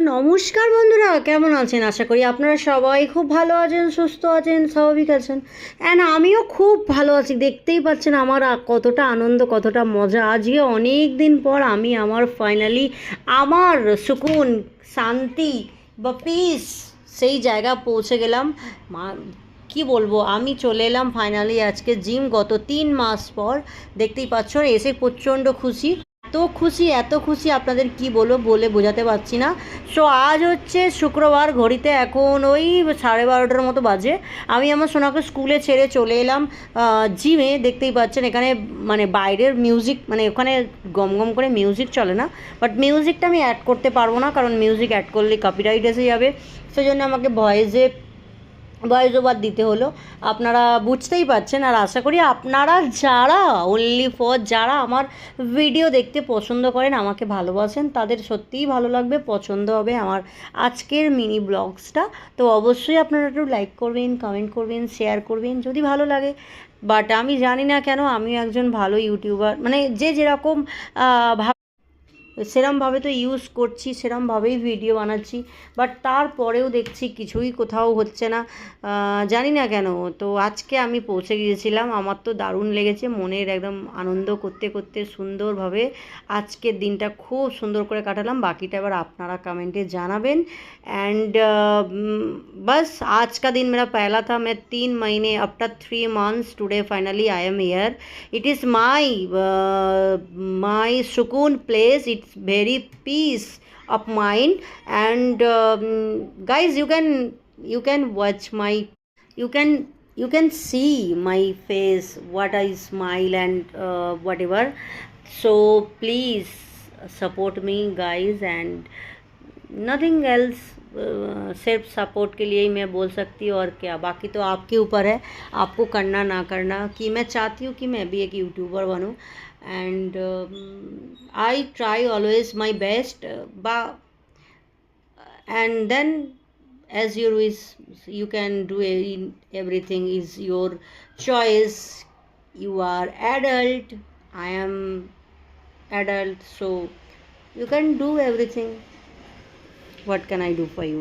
নমস্কার বন্ধুরা, কেমন আছেন? আশা করি আপনারা সবাই খুব ভালো আছেন, সুস্থ আছেন, স্বাভাবিক আছেন। অ্যান্ড আমিও খুব ভালো আছি। দেখতেই পাচ্ছেন আমার কতটা আনন্দ, কতটা মজা। আজকে অনেক দিন পর আমি আমার ফাইনালি আমার সুকুন, শান্তি বা পিস সেই জায়গা পৌঁছে গেলাম। কি বলবো, আমি চলে এলাম ফাইনালি আজকে জিম গত 3 মাস পর। দেখতেই পাচ্ছ, এসে প্রচণ্ড খুশি। এত খুশি আপনাদের কি বলবো, বলে বোঝাতে পারছি না। সো আজ হচ্ছে শুক্রবার, ঘড়িতে এখন ওই 12:30টার মতো বাজে। আমি আমার সোনাকে স্কুলে ছেড়ে চলে এলাম জিমে। দেখতেই পাচ্ছেন এখানে মানে বাইরের মিউজিক, মানে ওখানে গম গম করে মিউজিক চলে না, বাট মিউজিকটা আমি অ্যাড করতে পারবো না, কারণ মিউজিক অ্যাড করলে কপিরাইট এসে যাবে। সেই জন্য আমাকে ভয়েস ওভার দিতে হলো। আপনারা বুঝতেই পারছেন। আর আশা করি আপনারা যারা যারা আমার ভিডিও দেখতে পছন্দ করেন, আমাকে ভালোবাসেন, তাদের সত্যিই ভালো লাগবে, পছন্দ হবে আমার আজকের মিনি ব্লগসটা। তো অবশ্যই আপনারা একটু লাইক করবেন, কমেন্ট করবেন, শেয়ার করবেন যদি ভালো লাগে। বাট আমি জানি না কেন, আমি একজন ভালো ইউটিউবার, মানে যে যেরকম সেরমভাবে তো ইউজ করছি, সেরমভাবেই ভিডিও বানাচ্ছি, বাট তারপরেও দেখছি কিছুই কোথাও হচ্ছে না। জানি না কেন। তো আজকে আমি পৌঁছে গিয়েছিলাম, আমার তো দারুণ লেগেছে। মনের একদম আনন্দ করতে করতে সুন্দরভাবে আজকের দিনটা খুব সুন্দর করে কাটালাম। বাকিটা এবার আপনারা कमेंटे জানাবেন। एंड बस आज का दिन मेरा पहला था। मैं 3 महीने after 3 months today finally I am here. It is my सुकून place. It's very peace of mind. And guys, you can watch my, you can you can see my face, what I smile and whatever. So please support me guys, and nothing else. सिर्फ support के लिए ही मैं बोल सकती हूँ, और क्या। बाकी तो आपके ऊपर है, आपको करना ना करना। कि मैं चाहती हूँ कि मैं भी एक यूट्यूबर बनूँ, and I try always my best. And then as you wish, you can do everything is your choice. You are adult, I am adult, so you can do everything. What can I do for you?